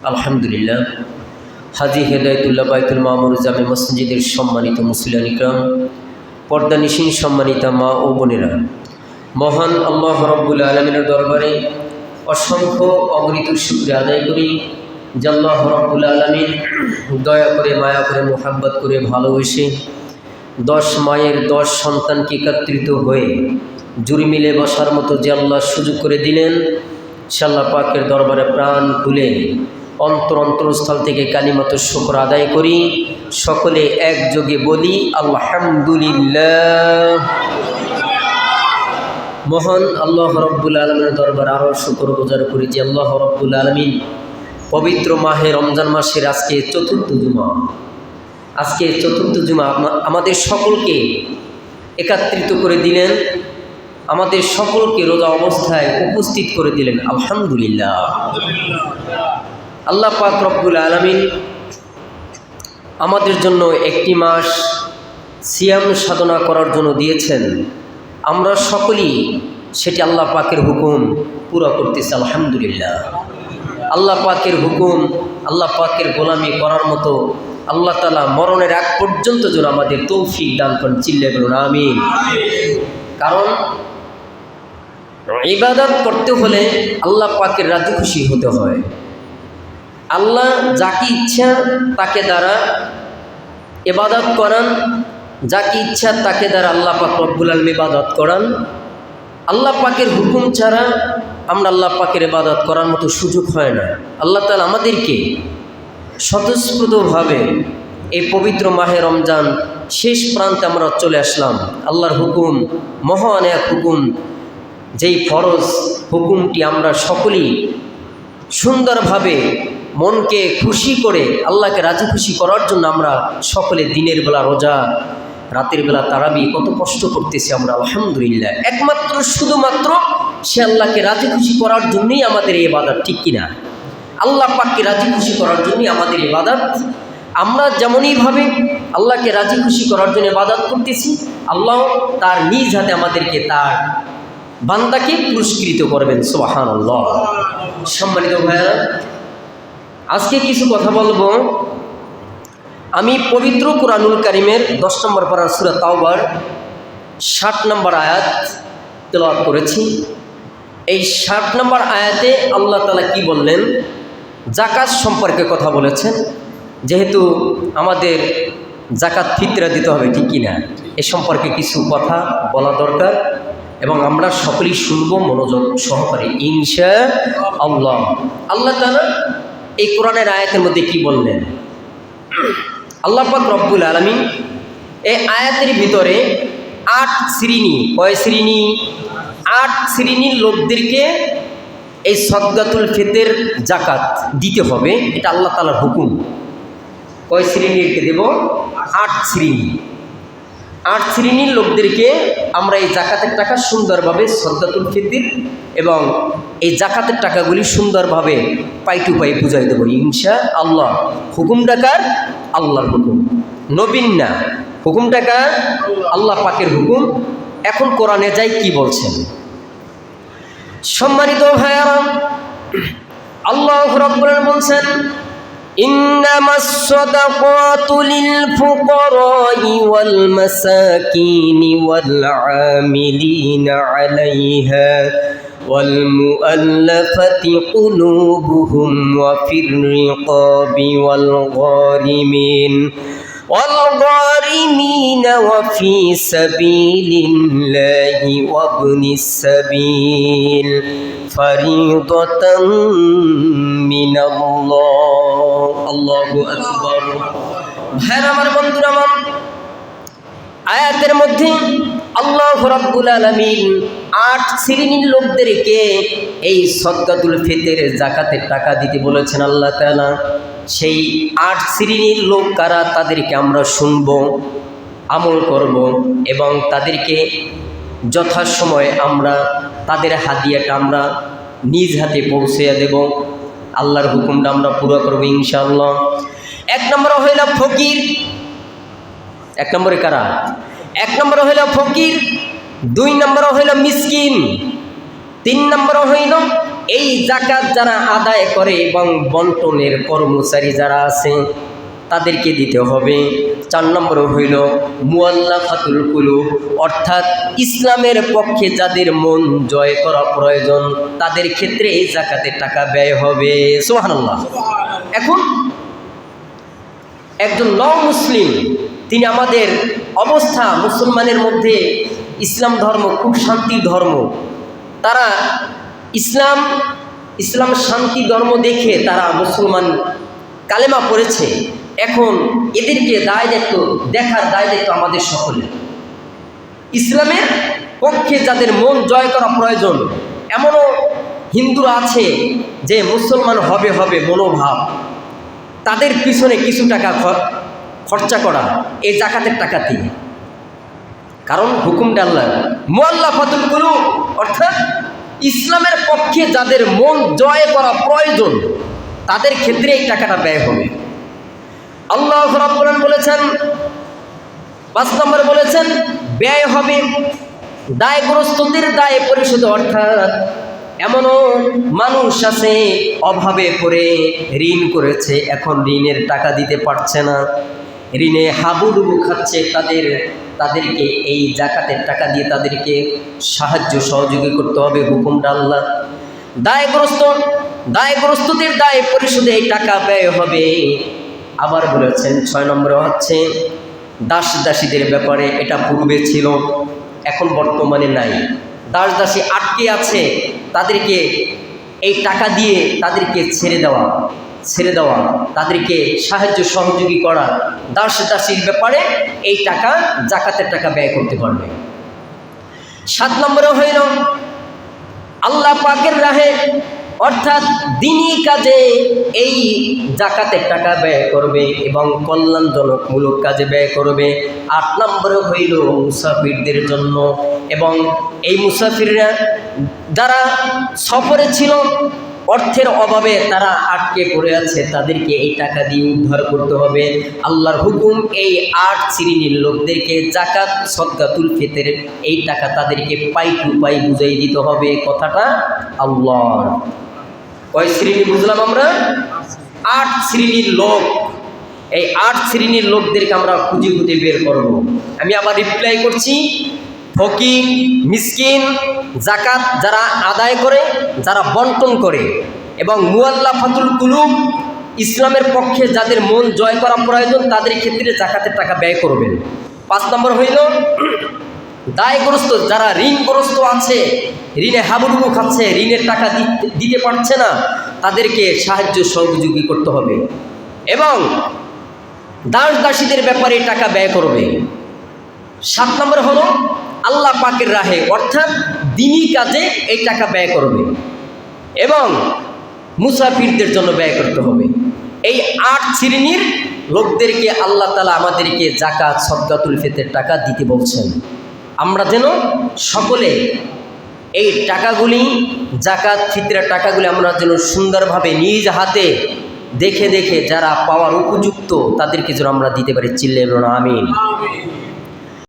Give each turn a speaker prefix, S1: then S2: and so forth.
S1: আলহামদুলিল্লাহ। হাজী হেদায়েতুল্লাহ বাইতুল মামুর জামে মসজিদের সম্মানিত মুসলিয়ান ইকরাম, পর্দানিশীন সম্মানিতা মা ও বোনেরা, মহান আল্লাহ রাব্বুল আলামিনের দরবারে অসংখ্য অগণিত শুকরিয়া আদায় করি যে আল্লাহ রাব্বুল আলামিন দয়া করে, মায়া করে, মোহাব্বত করে, ভালোবেসে 10 মায়ের 10 সন্তানকে একত্রিত হয়ে জুড়ি মিলে বসার মতো যে আল্লাহ সুযোগ করে দিলেন, সে আল্লাহ পাকের দরবারে প্রাণ খুলে অন্তরস্থল থেকে কালিমাত শুকর আদায় করি। সকলে একযোগে বলি আলহামদুলিল্লাহ। মহান আল্লাহ রাব্বুল আলামিনের দরবারে আরও শুকর গুজার করি যে আল্লাহ রাব্বুল আলামিন পবিত্র মাহে রমজান মাসের আজকে চতুর্থ জুমা, আমাদের সকলকে একত্রিত করে দিলেন, আমাদের সকলকে রোজা অবস্থায় উপস্থিত করে দিলেন। আলহামদুলিল্লাহ। আল্লাহ পাক রব্বুল আলামিন আমাদের জন্য একটি মাস সিয়াম সাধনা করার জন্য দিয়েছেন। আমরা সকলেই সেটি আল্লাহ পাকের হুকুম পুরো করতেছি। আলহামদুলিল্লাহ। আল্লাহ পাকের হুকুম, আল্লাহ পাকের গোলামি করার মতো আল্লাহ তাআলা মরণের আগ পর্যন্ত যেন আমাদের তৌফিক দান করেন। চিল্লে বলুন আমিন। কারণ ইবাদত করতে হলে আল্লাহ পাকের রাজি খুশি হতে হয়। আল্লাহ যাকে ইচ্ছা তাকে দ্বারা ইবাদত করান, যাকে ইচ্ছা তাকে দ্বারা আল্লাহ পাক রব্বুল আলামিন ইবাদত করান। আল্লাহ পাকের হুকুম ছাড়া আমরা আল্লাহ পাকের ইবাদত করার মতো সুযোগ হয় না। আল্লাহ তাআলা আমাদেরকে স্বতঃস্ফূর্তভাবে এই পবিত্র মাহে রমজান শেষ প্রান্তে আমরা চলে আসলাম। আল্লাহর হুকুম, মহান এক হুকুম, যেই ফরজ হুকুমটি আমরা সকলেই সুন্দরভাবে মনকে খুশি করে আল্লাহকে রাজি খুশি করার জন্য আমরা সকলে দিনের বেলা রোজা, রাতের বেলা তারাবি কত কষ্ট করতেছি আমরা। আলহামদুলিল্লাহ। একমাত্র শুধুমাত্র সে আল্লাহকে রাজি খুশি করার জন্যই আমাদের এই ইবাদত, ঠিক কিনা? আল্লাহ পাককে রাজি খুশি করার জন্যই আমাদের ইবাদত। আমরা যেমনইভাবে আল্লাহকে রাজি খুশি করার জন্য ইবাদত করতেছি, আল্লাহ তার নিজ হাতে আমাদেরকে, তার বান্দাকে পুরস্কৃত করবেন। সুবহানাল্লাহ। সম্মানিত ভাইয়েরা, আজকে কিছু কথা বলবো। আমি পবিত্র কুরআনুল কারীমের 10 নম্বর পারা সূরা তাওবার 60 নম্বর আয়াত তেলাওয়াত করেছি। এই 60 নম্বর আয়াতে আল্লাহ তাআলা কি বললেন? যাকাত সম্পর্কে কথা বলেছেন। যেহেতু আমাদের যাকাত ফিতরা দিতে হবে, ঠিক কিনা? এ সম্পর্কে কিছু কথা বলা দরকার এবং আমরা সকলেই শুনবো মনোযোগ সহকারে ইনশাআল্লাহ। আল্লাহ তাআলা এই কোরআনের আয়াতের মধ্যে কি বললেন? আল্লাহ পাক রব্বুল আলামিন এই আয়াতের ভিতরে 8 শ্রেণী, কয় শ্রেণী? 8 শ্রেণীর লোকদেরকে এই সদকাতুল ফিতর যাকাত দিতে হবে। এটা আল্লাহ তাআলার হুকুম। কয় শ্রেণীকে দেব? 8 শ্রেণী। 8 শ্রেণীর লোকদেরকে আমরা এই যাকাতের টাকা সুন্দরভাবে সদকাতুল ফিতর এবং এই যাকাতের টাকাগুলি সুন্দরভাবে পাই টু পাই বুঝাই দেবো ইনশাআল্লাহ। হুকুমটা কার? আল্লাহর হুকুম, নবীন না। হুকুমটা কার? আল্লাহ পাকের হুকুম। এখন কোরআনে যাই কি বলছেন? সম্মানিত ভাইয়ারা, আল্লাহ রাব্বুল আলামিন বলছেন, ইন্নামাস সাদাকাতু লিল ফুকারাই ওয়াল মাসাকিনি ওয়াল আমিলিনা আলাইহা ওয়াল মুআল্লাফাতি কুলুবুহুম ওয়া ফির রিকাবি ওয়াল গারিমিনা ওয়া ফি সাবিলিল্লাহি ওয়া ইবনিস সাবিল ফারিদাতাম মিনাল্লাহ। আল্লাহু আকবার। ভাইরা আমার, বন্ধুরা আমার, আয়াতের মধ্যে আল্লাহ রাব্বুল আলামিন 8 শ্রেণীর লোকদেরকে এই সদকাতুল ফিতরের যাকাতের টাকা দিতে বলেছেন আল্লাহ তাআলা। সেই 8 শ্রেণীর লোক কারা? তাদেরকে আমরা শুনব, আমল করব এবং তাদেরকে যথাসময়ে আমরা তাদের হাদিয়াটা আমরা নিজ হাতে পৌঁছে দেব। আল্লাহর হুকুমটা আমরা পুরো করব ইনশাআল্লাহ। 1 নম্বর হইল ফকির। 1 নম্বরে কারা? 1 নম্বর হইল ফকির, 2 নম্বর হইল মিসকিন, 3 নম্বর হইল এই জাকাত যারা আদায় করে এবং বন্টনের কর্মচারী যারা আছে তাদেরকে দিতে হবে। 4 নম্বর হইল মুআল্লাফাতুল কুলুব, অর্থাৎ ইসলামের পক্ষে যাদের মন জয় করা প্রয়োজন তাদের ক্ষেত্রে এই জাকাতের টাকা ব্যয় হবে। সুবহানাল্লাহ। এখন একজন মুসলিম তিনি আমাদের অবস্থা, মুসলমানের মধ্যে ইসলাম ধর্ম খুব শান্তির ধর্ম, তারা ইসলাম শান্তি ধর্ম দেখে তারা মুসলমান কালেমা পড়েছে। এখন এদেরকে দেখার দায় দায়িত্ব আমাদের সকলের। ইসলামের পক্ষে যাদের মন জয় করা প্রয়োজন, এমনও হিন্দুরা আছে যে মুসলমান হবে মনোভাব, তাদের পিছনে কিছু টাকা খরচা করা এই জাকাতের টাকা দিয়ে, কারণ হুকুমটা আল্লাহর। মুআল্লাফাতুল কুলুব অর্থাৎ ইসলামের পক্ষে যাদের মন জয় করা প্রয়োজন তাদের ক্ষেত্রে এই টাকাটা ব্যয় হবে। আল্লাহ রাব্বুল আলামিন বলেছেন, 5 নম্বরে বলেছেন ব্যয় হবে দায়গ্রস্তদের দায় পরিশোধ, অর্থাৎ এমনও মানুষ আছে অভাবে পড়ে ঋণ করেছে, এখন ঋণের টাকা দিতে পারছে না, ঋণে হাবুডুবু খাচ্ছে, তাদেরকে এই জাকাতের টাকা দিয়ে তাদেরকে সাহায্য সহযোগী করতে হবে। হুকুমটা আল্লাহ। দায়গ্রস্তদের দায় পরিশোধে এই টাকা ব্যয় হবে। আবার বলেছেন 6 নম্বরে হচ্ছে দাস দাসীদের ব্যাপারে, এটা পূর্বে ছিল এখন বর্তমানে নাই। দাস দাসী আটকে আছে, তাদেরকে এই টাকা দিয়ে তাদেরকে ছেড়ে দেওয়া, তাদেরকে সাহায্য সহযোগী করা, দাস দাসীর ব্যাপারে এই টাকা জাকাতের টাকা ব্যয় করতে পারবে। 7 নম্বরে হইল আল্লাহ পাকের রাহে অর্থাৎ দ্বীনি কাজে এই জাকাতের টাকা ব্যয় করবে এবং কল্যাণজনকমূলক কাজে ব্যয় করবে। 8 নম্বরে হইল মুসাফিরদের জন্য, এবং এই মুসাফিররা যারা সফরে ছিল, অর্থের অভাবে তারা আটকে পড়ে আছে, তাদেরকে এই টাকা দিয়ে উদ্ধার করতে হবে। আল্লাহর হুকুম এই 8 শ্রেণীর লোকদেরকে জাকাত সদকাতুল ফিতর এই টাকা তাদেরকে পাই টু পাই বুঝাই দিতে হবে। কথাটা আল্লাহর। কয় শ্রেণী বুঝলাম আমরা? 8 শ্রেণীর লোক। এই 8 শ্রেণীর লোকদেরকে আমরা খুঁজে বের করব। আমি আবার রিপ্লাই করছি, ফকির, মিসকিন, জাকাত যারা আদায় করে, যারা বন্টন করে, এবং মুআল্লাফাতুল কুলুব ইসলামের পক্ষে যাদের মন জয় করা প্রয়োজন তাদের ক্ষেত্রে জাকাতের টাকা ব্যয় করবেন। 5 নম্বর হইল দায়গ্রস্ত, যারা ঋণগ্রস্ত আছে, ঋণে হাবুডুবু খাচ্ছে, ঋণের টাকা দিতে পারছে না, তাদেরকে সাহায্য সহযোগী করতে হবে এবং দাস দাসীদের ব্যাপারে টাকা ব্যয় করবে। 7 নম্বর হলো আল্লাহ পাকের রাহে অর্থাৎ দ্বীনি কাজে এই টাকা ব্যয় করবে এবং মুসাফিরদের জন্য ব্যয় করতে হবে। এই 8 শ্রেণীর লোকদেরকে আল্লাহ তাআলা আমাদেরকে জাকাত সদকাতুল ফিতর টাকা দিতে বলছেন। আমরা যেন সকলে এই টাকাগুলি, জাকাত ফিতরের টাকাগুলি আমরা যেন সুন্দরভাবে নিজ হাতে দেখে যারা পাওয়ার উপযুক্ত তাদেরকে যেন আমরা দিতে পারি। চিল্লাইবো না আমিন।